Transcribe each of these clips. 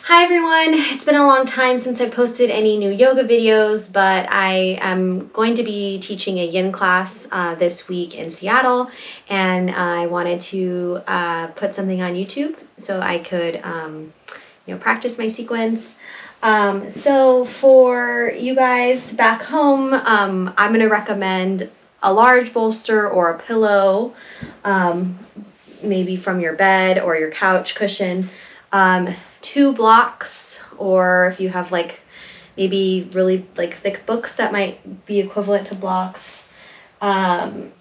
Hi everyone! It's been a long time since I posted any new yoga videos, but I am going to be teaching a yin class this week in Seattle, and I wanted to put something on YouTube so I could practice my sequence. So for you guys back home, I'm going to recommend a large bolster or a pillow, maybe from your bed or your couch cushion. 2 blocks, or if you have maybe really thick books, that might be equivalent to blocks. And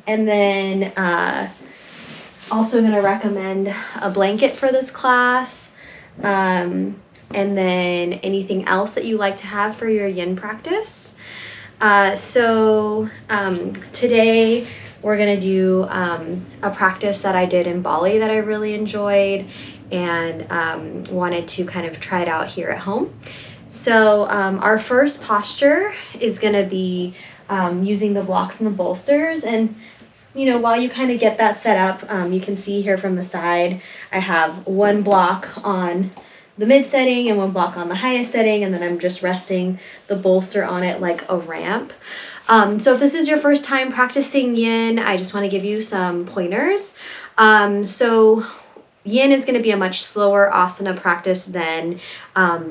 then also going to recommend a blanket for this class. And then anything else that you like to have for your yin practice. So today we're going to do a practice that I did in Bali that I really enjoyed and wanted to kind of try it out here at home. So our first posture is going to be using the blocks and the bolsters. And while you kind of get that set up, you can see here from the side, I have 1 block on the mid setting and 1 block on the highest setting, and then I'm just resting the bolster on it like a ramp. So if this is your first time practicing yin, I just want to give you some pointers. So yin is going to be a much slower asana practice than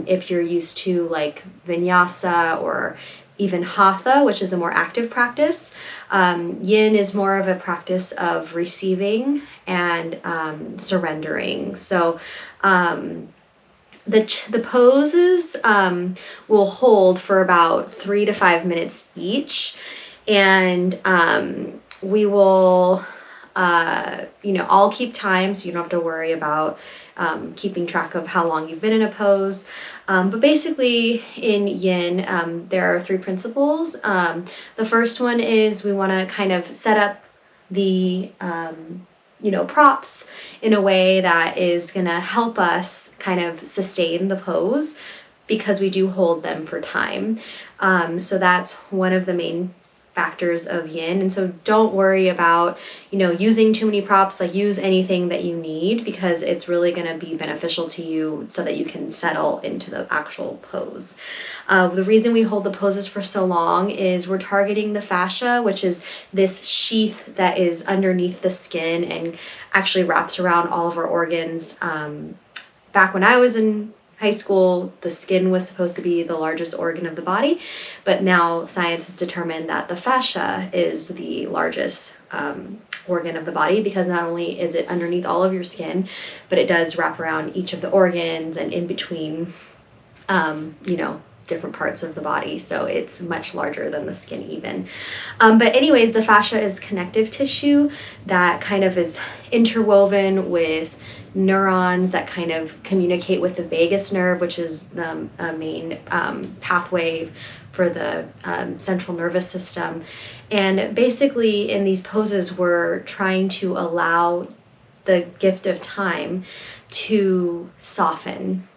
if you're used to like vinyasa or even hatha, which is a more active practice. Yin is more of a practice of receiving and surrendering. So the poses will hold for about 3 to 5 minutes each, and we will I'll keep time, so you don't have to worry about keeping track of how long you've been in a pose. But basically in yin, there are 3 principles. The first one is we want to kind of set up the props in a way that is going to help us kind of sustain the pose, because we do hold them for time. So that's one of the main factors of yin. And so don't worry about using too many props. Like, use anything that you need, because it's really going to be beneficial to you so that you can settle into the actual pose. The reason we hold the poses for so long is we're targeting the fascia, which is this sheath that is underneath the skin and actually wraps around all of our organs. Back when I was in high school, the skin was supposed to be the largest organ of the body, but now science has determined that the fascia is the largest organ of the body, because not only is it underneath all of your skin, but it does wrap around each of the organs and in between different parts of the body. So it's much larger than the skin even. But anyways, the fascia is connective tissue that kind of is interwoven with neurons that kind of communicate with the vagus nerve, which is the main pathway for the central nervous system. And basically in these poses, we're trying to allow the gift of time to soften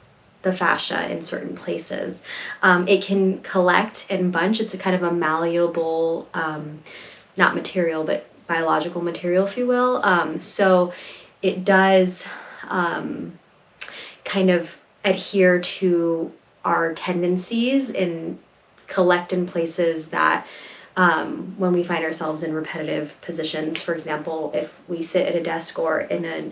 the fascia in certain places. It can collect and bunch. It's a kind of a malleable, not material, but biological material, if you will. So it does kind of adhere to our tendencies and collect in places that when we find ourselves in repetitive positions. For example, if we sit at a desk or in a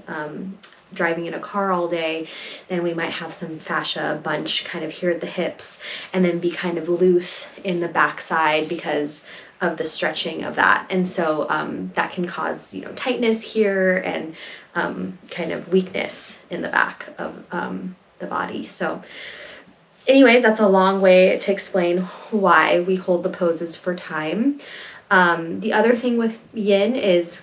driving in a car all day, then we might have some fascia bunch kind of here at the hips, and then be kind of loose in the backside because of the stretching of that. And so that can cause tightness here and kind of weakness in the back of the body. So anyways, that's a long way to explain why we hold the poses for time. The other thing with yin is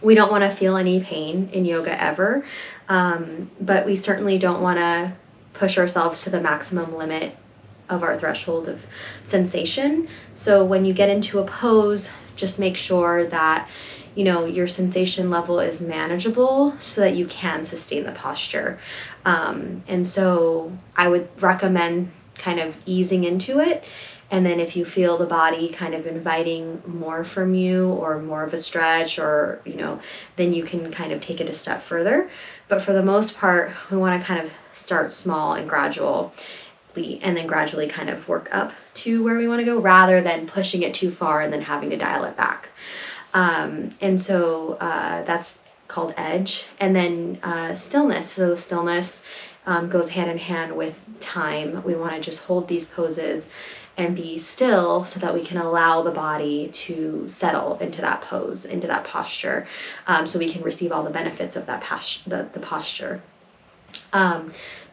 we don't want to feel any pain in yoga ever, but we certainly don't want to push ourselves to the maximum limit of our threshold of sensation. So when you get into a pose, just make sure that your sensation level is manageable so that you can sustain the posture. And so I would recommend kind of easing into it. And then if you feel the body kind of inviting more from you or more of a stretch, or, then you can kind of take it a step further. But for the most part, we want to kind of start small and gradual, and then gradually kind of work up to where we want to go, rather than pushing it too far and then having to dial it back. And so that's called edge. And then stillness. So stillness goes hand in hand with time. We want to just hold these poses and be still so that we can allow the body to settle into that pose, into that posture, so we can receive all the benefits of that the posture.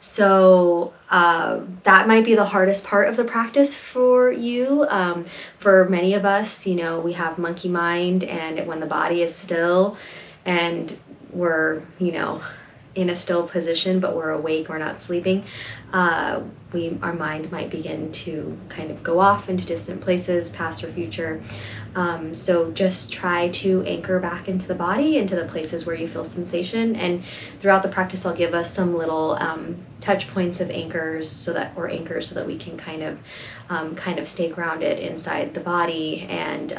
So that might be the hardest part of the practice for you. For many of us, you know, we have monkey mind, and when the body is still and we're, you know, in a still position, but we're awake, we're not sleeping, our mind might begin to kind of go off into distant places, past or future. So just try to anchor back into the body, into the places where you feel sensation. And throughout the practice, I'll give us some little touch points of anchors, so that we can kind of stay grounded inside the body and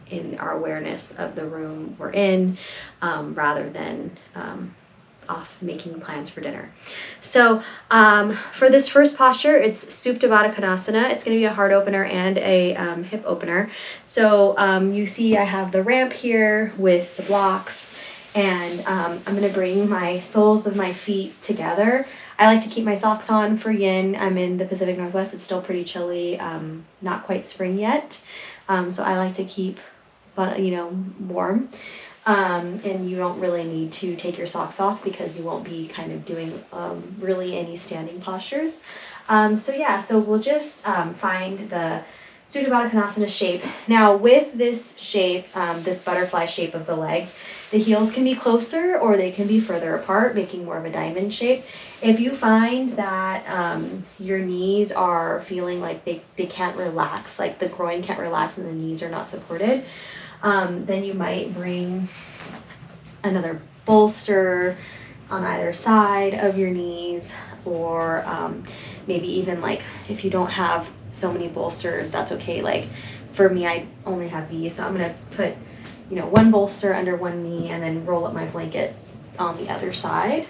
in our awareness of the room we're in, rather than off making plans for dinner. So for this first posture, it's Supta Baddha Konasana. It's going to be a heart opener and a hip opener. So you see I have the ramp here with the blocks, and I'm going to bring my soles of my feet together. I like to keep my socks on for yin. I'm in the Pacific Northwest. It's still pretty chilly, not quite spring yet. So I like to keep, warm. And you don't really need to take your socks off, because you won't be kind of doing really any standing postures. So we'll just find the Supta Baddha Konasana shape. Now with this shape, this butterfly shape of the legs, the heels can be closer or they can be further apart, making more of a diamond shape. If you find that your knees are feeling like they can't relax, like the groin can't relax and the knees are not supported, then you might bring another bolster on either side of your knees, or maybe even, like, if you don't have so many bolsters, that's okay. Like for me, I only have these, so I'm gonna put, one bolster under one knee and then roll up my blanket on the other side.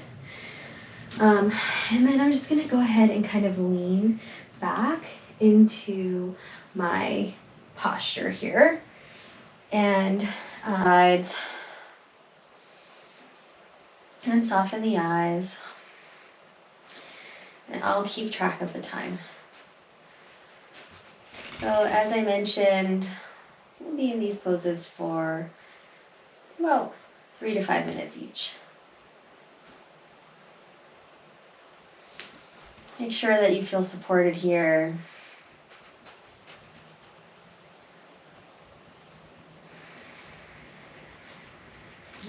And then I'm just gonna go ahead and kind of lean back into my posture here, and sides, and soften the eyes, and I'll keep track of the time. So as I mentioned, we'll be in these poses for about 3 to 5 minutes each. Make sure that you feel supported here.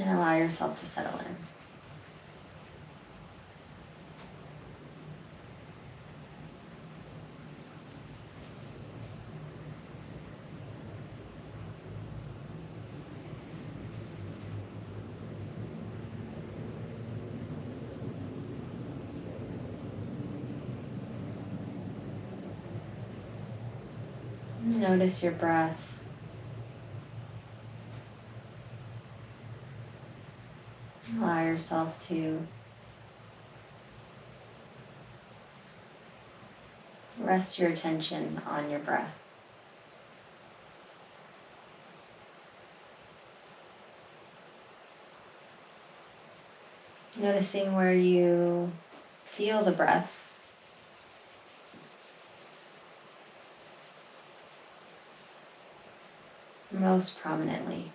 And allow yourself to settle in. Notice your breath. Allow yourself to rest your attention on your breath. Noticing where you feel the breath. Most prominently.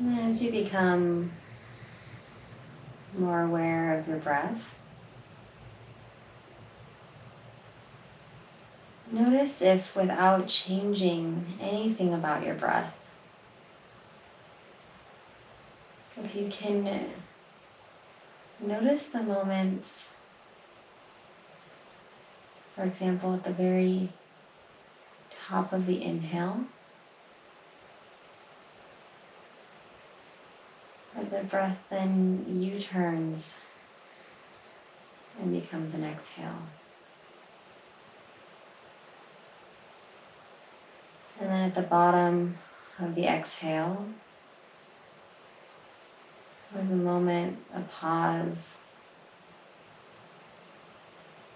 And as you become more aware of your breath, notice if, without changing anything about your breath, if you can notice the moments, for example, at the very top of the inhale, where the breath then U-turns and becomes an exhale. And then at the bottom of the exhale, there's a moment, a pause,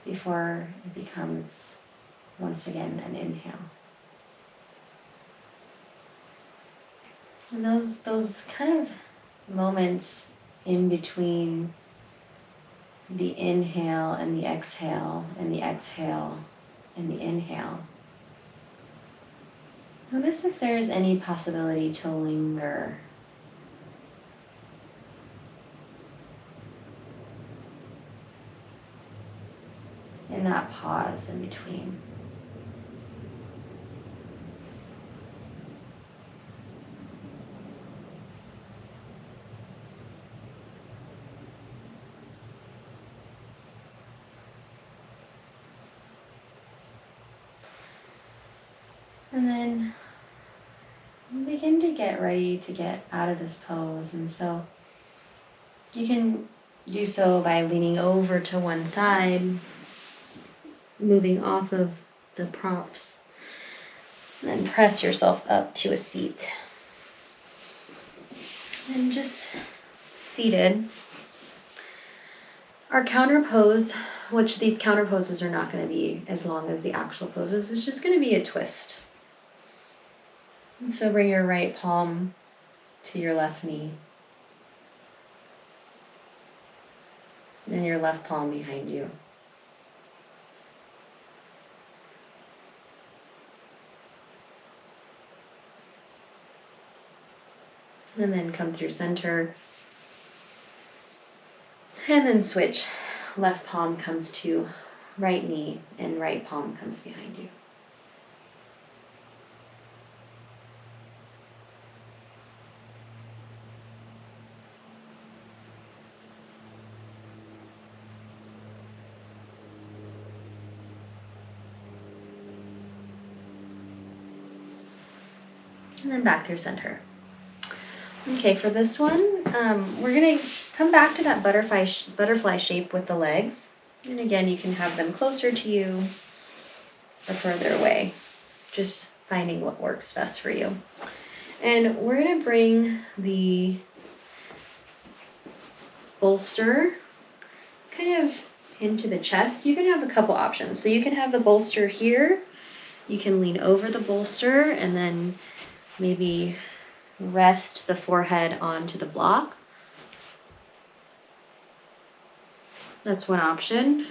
before it becomes once again an inhale. And those kind of moments in between the inhale and the exhale and the exhale and the inhale, notice if there's any possibility to linger. In that pause in between. And then begin to get ready to get out of this pose. And so you can do so by leaning over to one side, moving off of the props, and then press yourself up to a seat. And just seated. Our counter pose, which these counter poses are not going to be as long as the actual poses, is just going to be a twist. And so bring your right palm to your left knee and your left palm behind you. And then come through center. And then switch. Left palm comes to right knee and right palm comes behind you. And then back through center. Okay, for this one, we're gonna come back to that butterfly shape with the legs. And again, you can have them closer to you or further away, just finding what works best for you. And we're gonna bring the bolster kind of into the chest. You can have a couple options. So you can have the bolster here. You can lean over the bolster and then maybe rest the forehead onto the block. That's one option.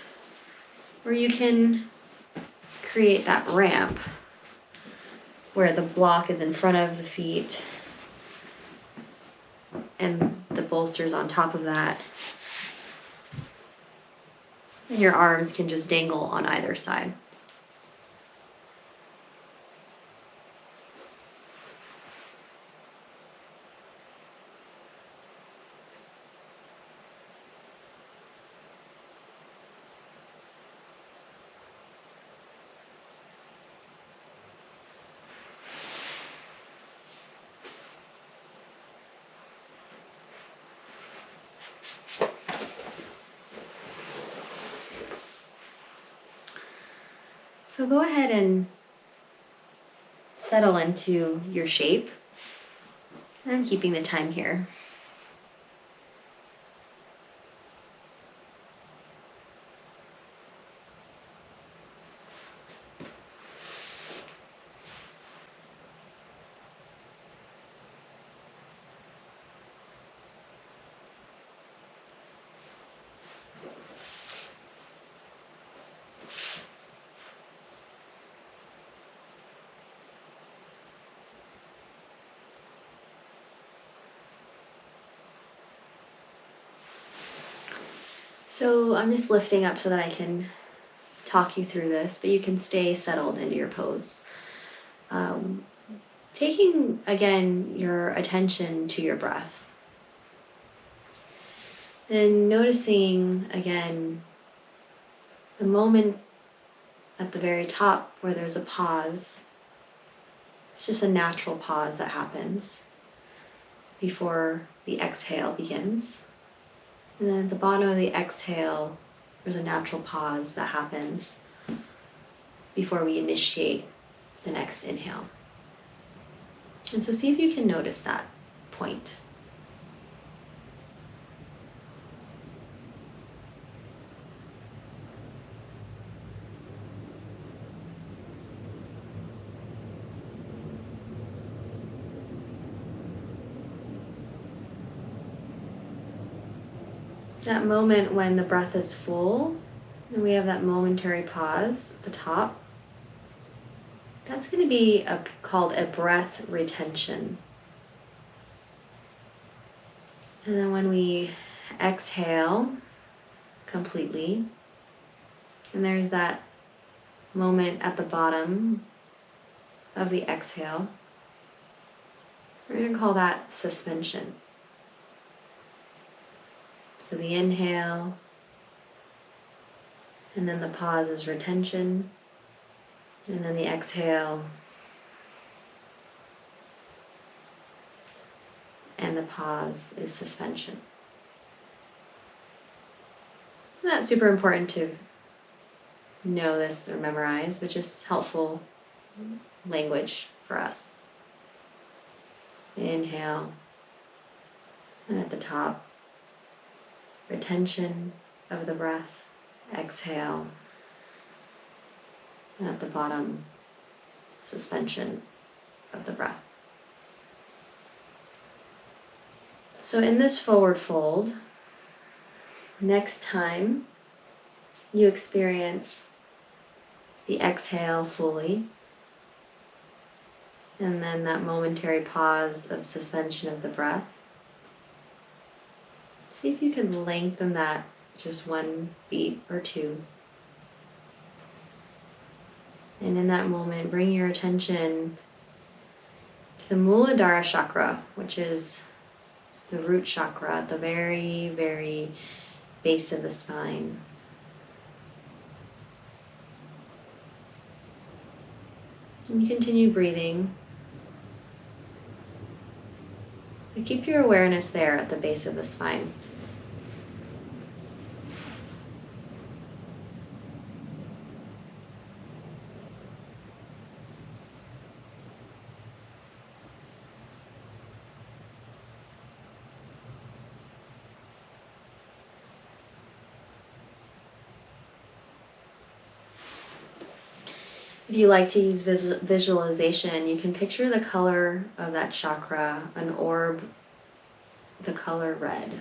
Or you can create that ramp where the block is in front of the feet and the bolster's on top of that. And your arms can just dangle on either side. So go ahead and settle into your shape. I'm keeping the time here. So I'm just lifting up so that I can talk you through this, but you can stay settled into your pose. Taking, again, your attention to your breath. And noticing, again, the moment at the very top where there's a pause. It's just a natural pause that happens before the exhale begins. And then at the bottom of the exhale, there's a natural pause that happens before we initiate the next inhale. And so see if you can notice that point. That moment when the breath is full and we have that momentary pause at the top, that's going to be called a breath retention. And then when we exhale completely, and there's that moment at the bottom of the exhale, we're going to call that suspension. So the inhale, and then the pause is retention, and then the exhale, and the pause is suspension. Not super important to know this or memorize, but just helpful language for us. Inhale, and at the top, retention of the breath. Exhale, and at the bottom, suspension of the breath. So in this forward fold, next time you experience the exhale fully, and then that momentary pause of suspension of the breath, see if you can lengthen that just 1 beat or 2. And in that moment, bring your attention to the Muladhara chakra, which is the root chakra at the very, very base of the spine. And you continue breathing. But keep your awareness there at the base of the spine. If you like to use visualization, you can picture the color of that chakra, an orb, the color red.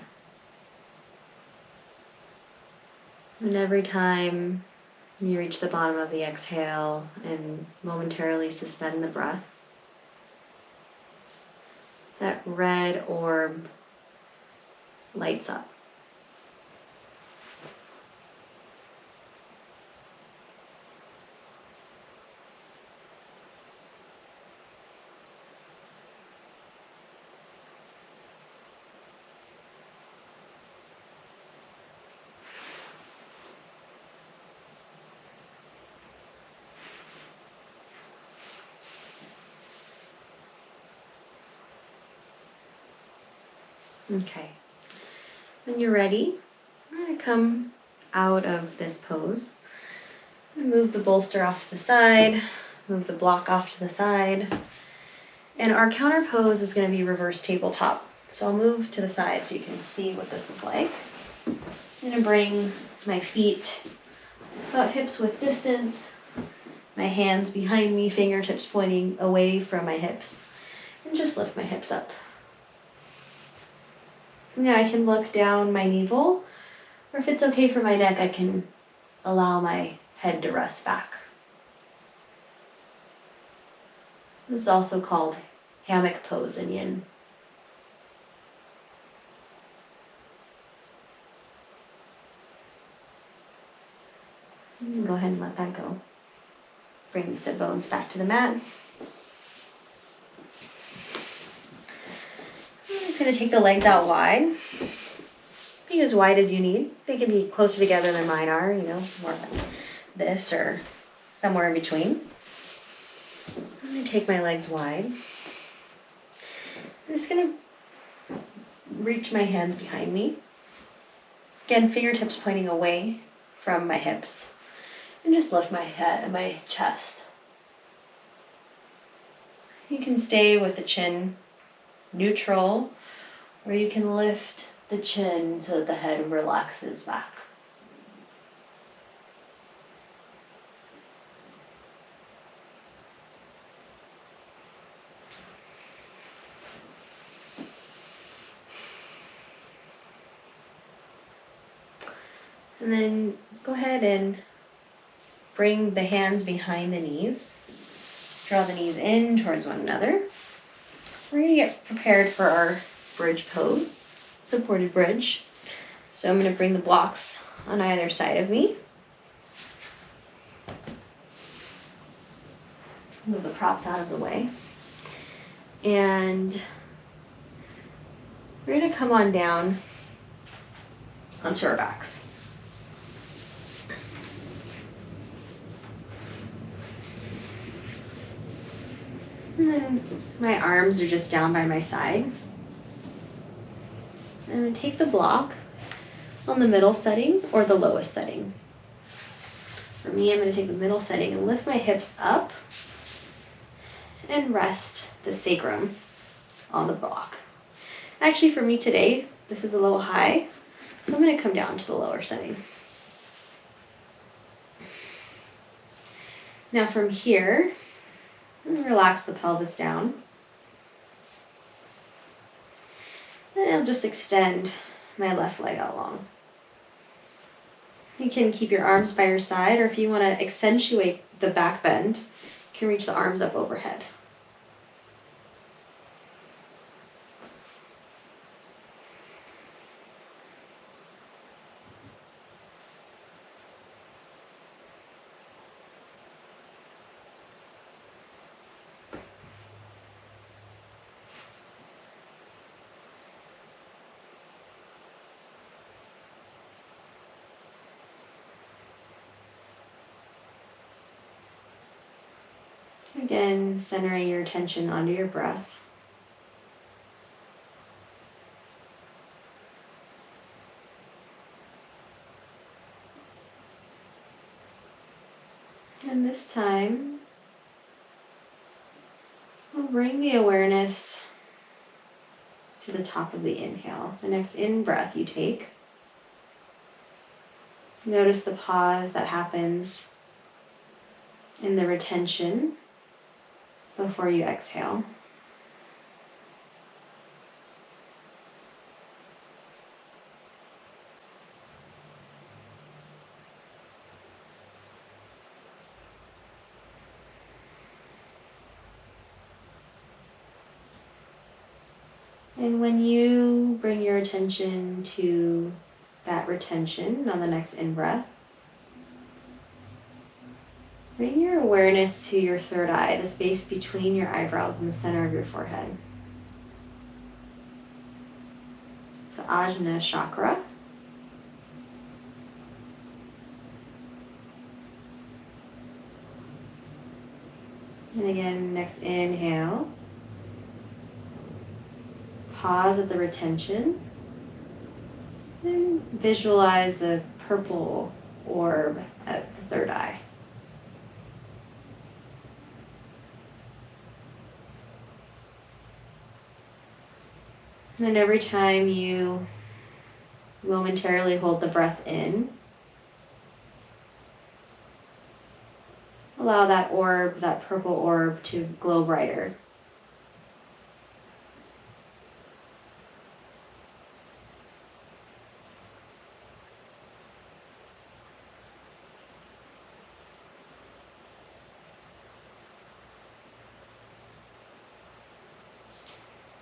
And every time you reach the bottom of the exhale and momentarily suspend the breath, that red orb lights up. Okay, when you're ready, I'm going to come out of this pose and move the bolster off to the side, move the block off to the side, and our counter pose is going to be reverse tabletop. So I'll move to the side so you can see what this is like. I'm going to bring my feet about hips width distance, my hands behind me, fingertips pointing away from my hips, and just lift my hips up. Now I can look down my navel, or if it's okay for my neck, I can allow my head to rest back. This is also called hammock pose in yin. Go ahead and let that go. Bring the sit bones back to the mat. I'm just going to take the legs out wide. Be as wide as you need. They can be closer together than mine are, you know, more like this or somewhere in between. I'm going to take my legs wide. I'm just going to reach my hands behind me. Again, fingertips pointing away from my hips. And just lift my head and my chest. You can stay with the chin neutral, or you can lift the chin so that the head relaxes back. And then go ahead and bring the hands behind the knees. Draw the knees in towards one another. We're going to get prepared for our bridge pose, supported bridge. So I'm going to bring the blocks on either side of me. Move the props out of the way. And we're going to come on down onto our backs. And then my arms are just down by my side. I'm going to take the block on the middle setting or the lowest setting. For me, I'm going to take the middle setting and lift my hips up and rest the sacrum on the block. Actually, for me today, this is a little high, so I'm going to come down to the lower setting. Now from here, relax the pelvis down. And I'll just extend my left leg out long. You can keep your arms by your side, or if you want to accentuate the back bend, you can reach the arms up overhead. Again, centering your attention onto your breath. And this time, we'll bring the awareness to the top of the inhale. So next in-breath you take. Notice the pause that happens in the retention before you exhale. And when you bring your attention to that retention on the next in-breath, bring your awareness to your third eye, the space between your eyebrows and the center of your forehead. So Ajna chakra. And again, next inhale. Pause at the retention. And visualize a purple orb at the third eye. And then every time you momentarily hold the breath in, allow that orb, that purple orb, to glow brighter.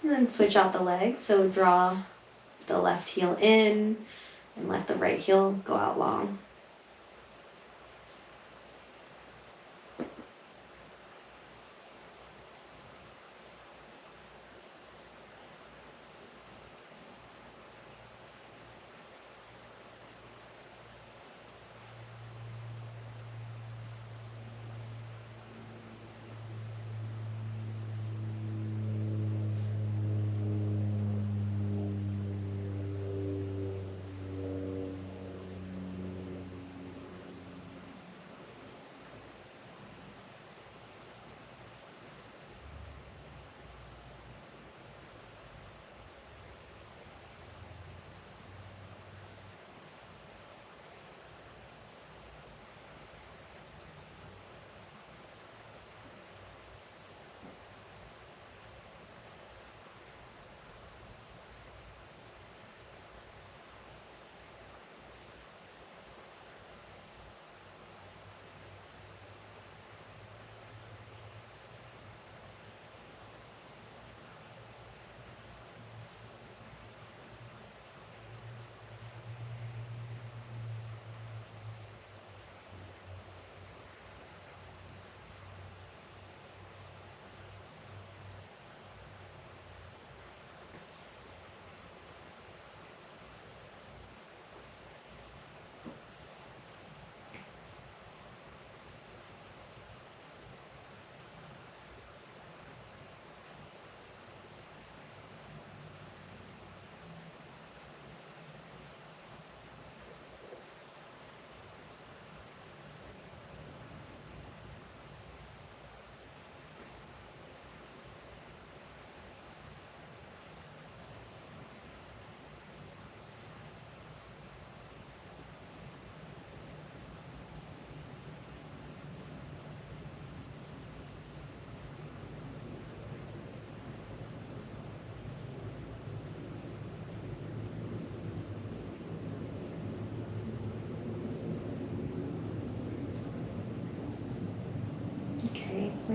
And then switch out the legs. So draw the left heel in and let the right heel go out long.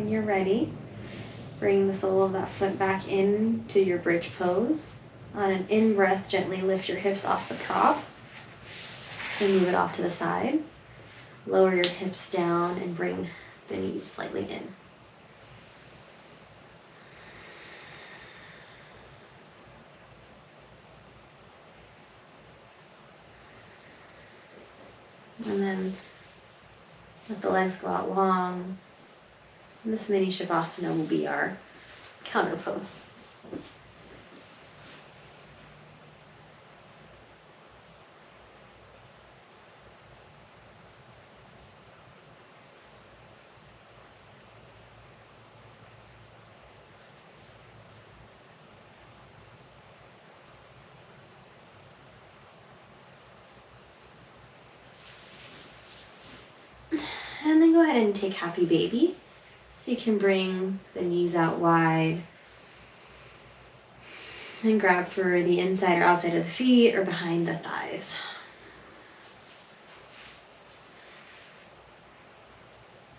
When you're ready, bring the sole of that foot back in to your bridge pose. On an in-breath, gently lift your hips off the prop and move it off to the side. Lower your hips down and bring the knees slightly in. And then let the legs go out long. And this mini Shavasana will be our counter pose. And then go ahead and take Happy Baby. So you can bring the knees out wide and grab for the inside or outside of the feet or behind the thighs.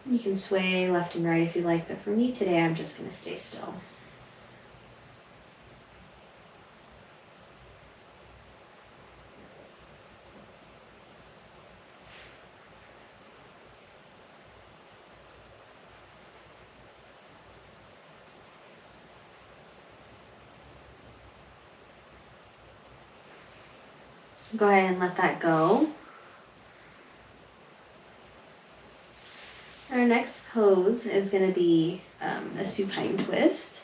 You can sway left and right if you like, but for me today, I'm just going to stay still. Go ahead and let that go. Our next pose is going to be a supine twist.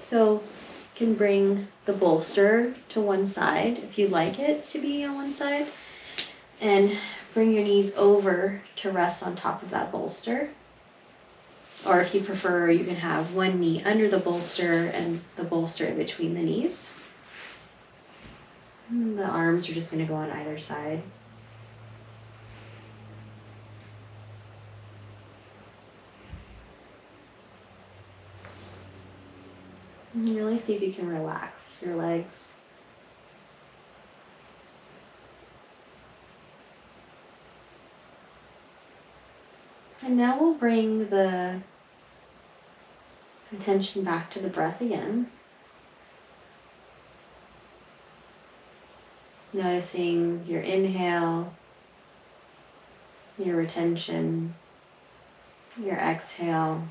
So you can bring the bolster to one side if you like it to be on one side, and bring your knees over to rest on top of that bolster. Or if you prefer, you can have one knee under the bolster and the bolster in between the knees. And the arms are just going to go on either side. And really see if you can relax your legs. And now we'll bring the attention back to the breath again. Noticing your inhale, your retention, your exhale,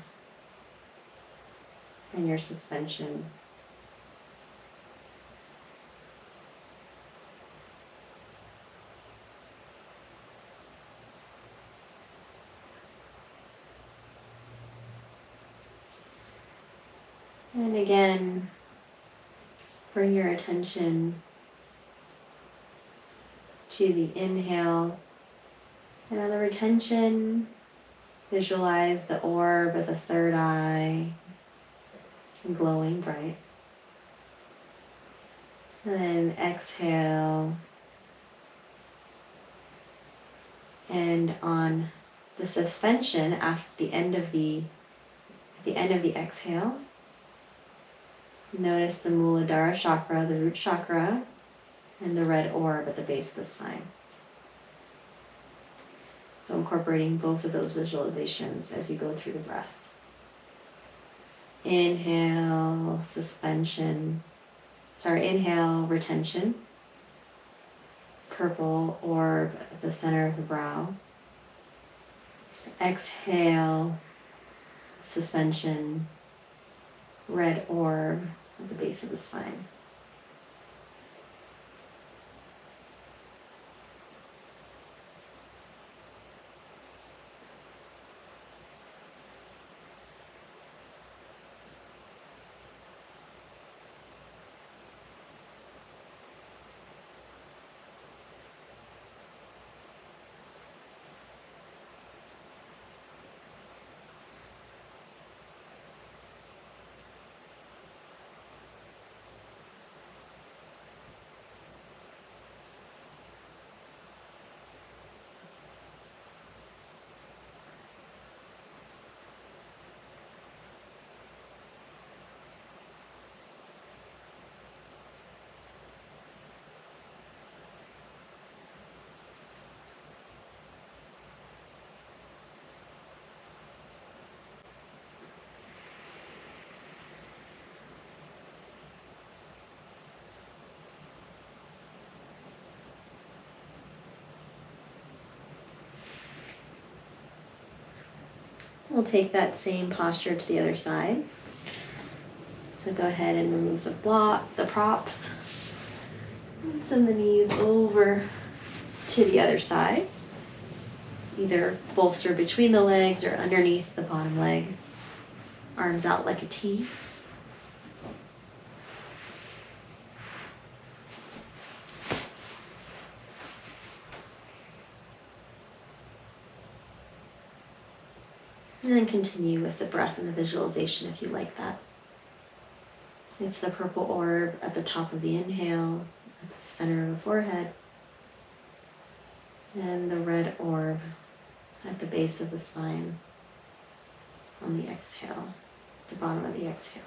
and your suspension. And again, bring your attention to the inhale, and on the retention, visualize the orb of the third eye glowing bright. And then exhale, and on the suspension after the end of the exhale, notice the Muladhara chakra, the root chakra, and the red orb at the base of the spine. So incorporating both of those visualizations as you go through the breath. Inhale, inhale, retention, purple orb at the center of the brow. Exhale, suspension, red orb at the base of the spine. We'll take that same posture to the other side. So go ahead and remove the props. And send the knees over to the other side. Either bolster between the legs or underneath the bottom leg. Arms out like a T. And then continue with the breath and the visualization if you like that. It's the purple orb at the top of the inhale, at the center of the forehead, and the red orb at the base of the spine on the exhale, the bottom of the exhale.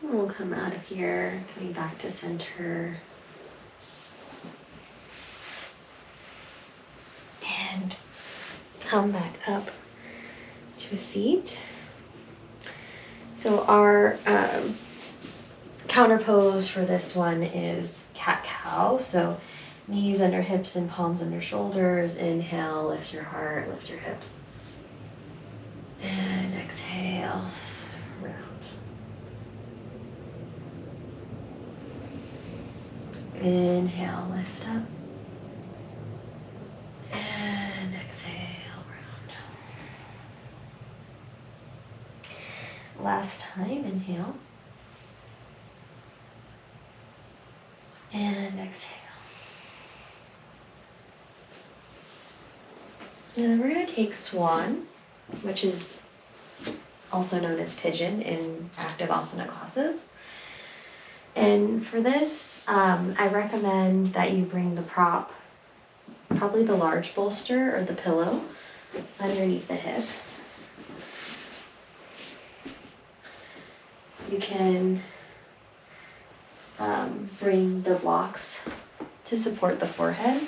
And we'll come out of here, coming back to center. And come back up to a seat. So our counter pose for this one is cat-cow. So knees under hips and palms under shoulders. Inhale, lift your heart, lift your hips. And exhale, round. Inhale, lift up. And exhale, round. Last time, inhale. And exhale. And then we're going to take swan, which is also known as pigeon in active asana classes. And for this, I recommend that you bring the prop, probably the large bolster or the pillow, underneath the hip. You can bring the blocks to support the forehead.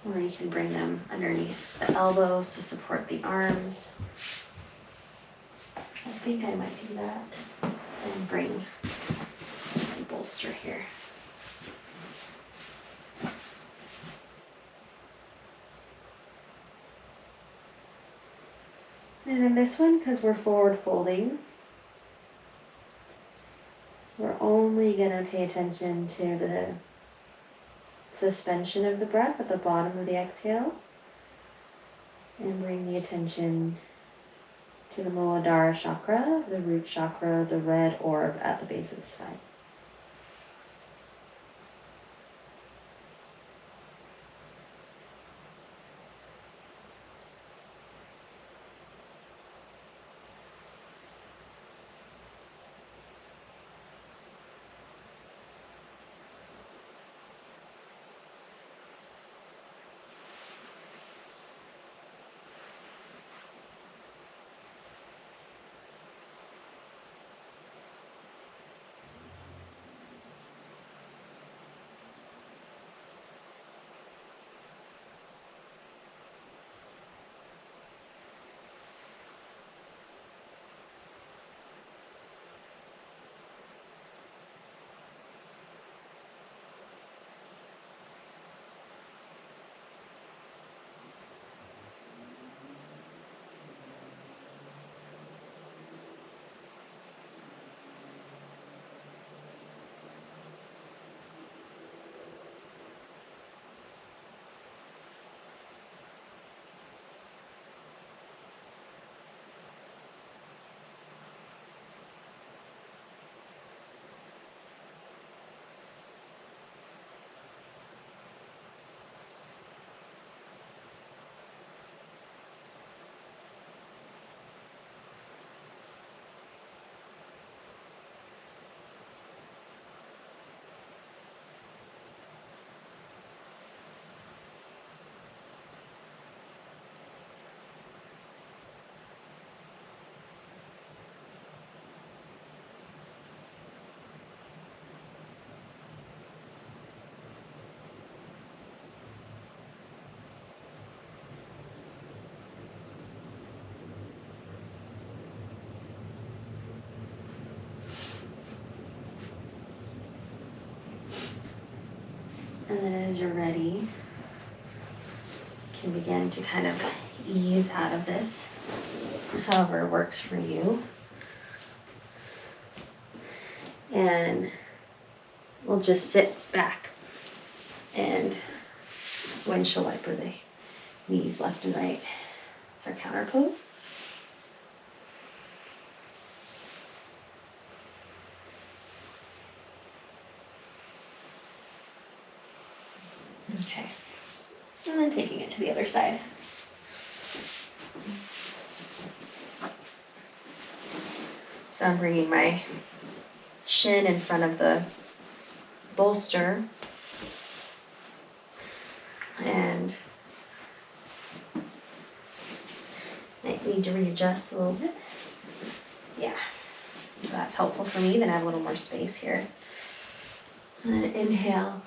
Or you can bring them underneath the elbows to support the arms. I think I might do that. And bring the bolster here. And in this one, because we're forward folding, we're only going to pay attention to the suspension of the breath at the bottom of the exhale and bring the attention to the Muladhara chakra, the root chakra, the red orb at the base of the spine. And then as you're ready, you can begin to kind of ease out of this, however works for you. And we'll just sit back and windshield wiper the knees left and right. It's our counter pose. Okay. And then taking it to the other side. So I'm bringing my shin in front of the bolster and might need to readjust a little bit. Yeah, so that's helpful for me. Then I have a little more space here. And then inhale.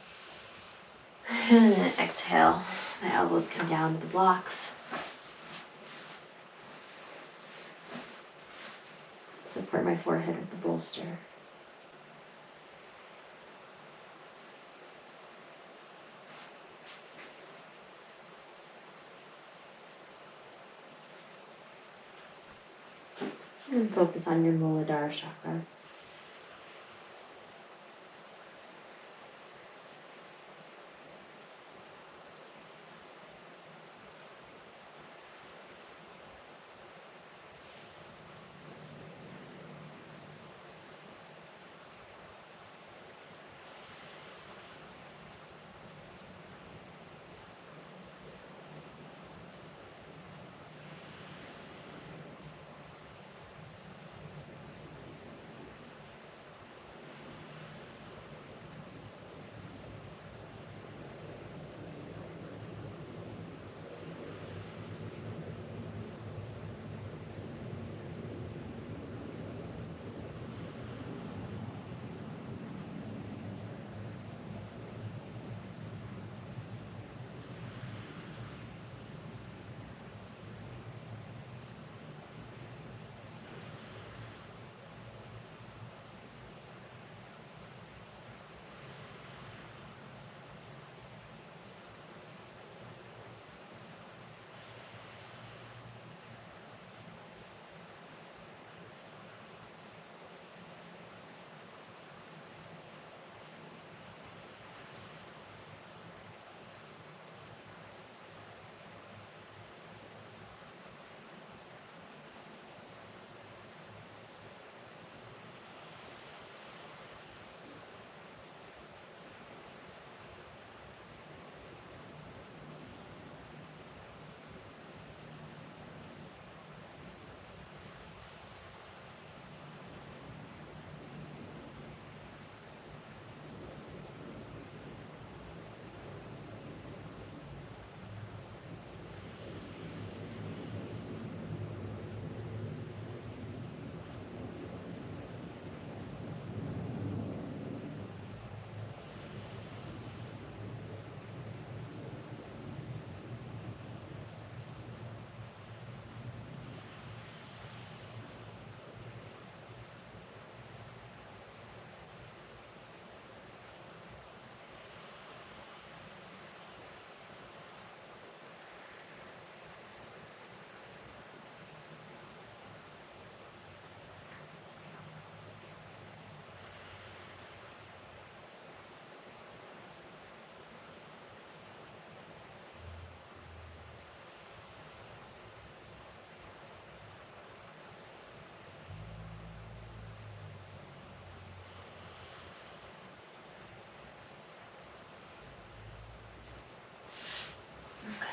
And then exhale. My elbows come down to the blocks. Support my forehead with the bolster. And focus on your Muladhara chakra.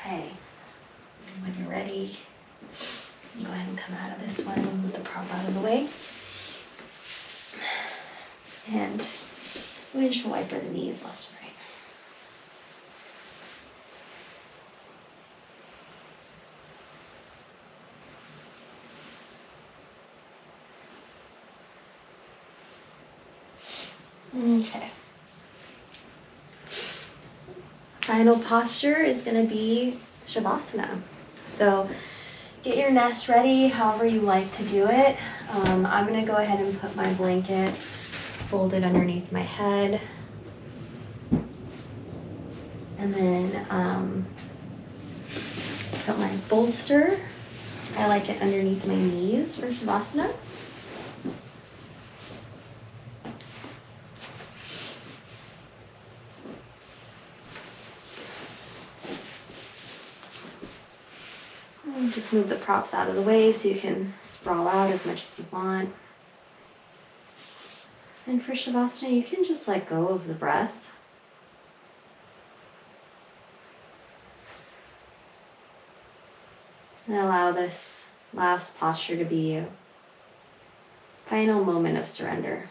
Okay, when you're ready, go ahead and come out of this one with the prop out of the way. And windshield wiper the knees left and right. Okay. Final posture is going to be Shavasana. So get your nest ready however you like to do it. I'm going to go ahead and put my blanket folded underneath my head. And then put my bolster. I like it underneath my knees for Shavasana. And just move the props out of the way so you can sprawl out as much as you want. And for Shavasana, you can just let go of the breath. And allow this last posture to be a final moment of surrender.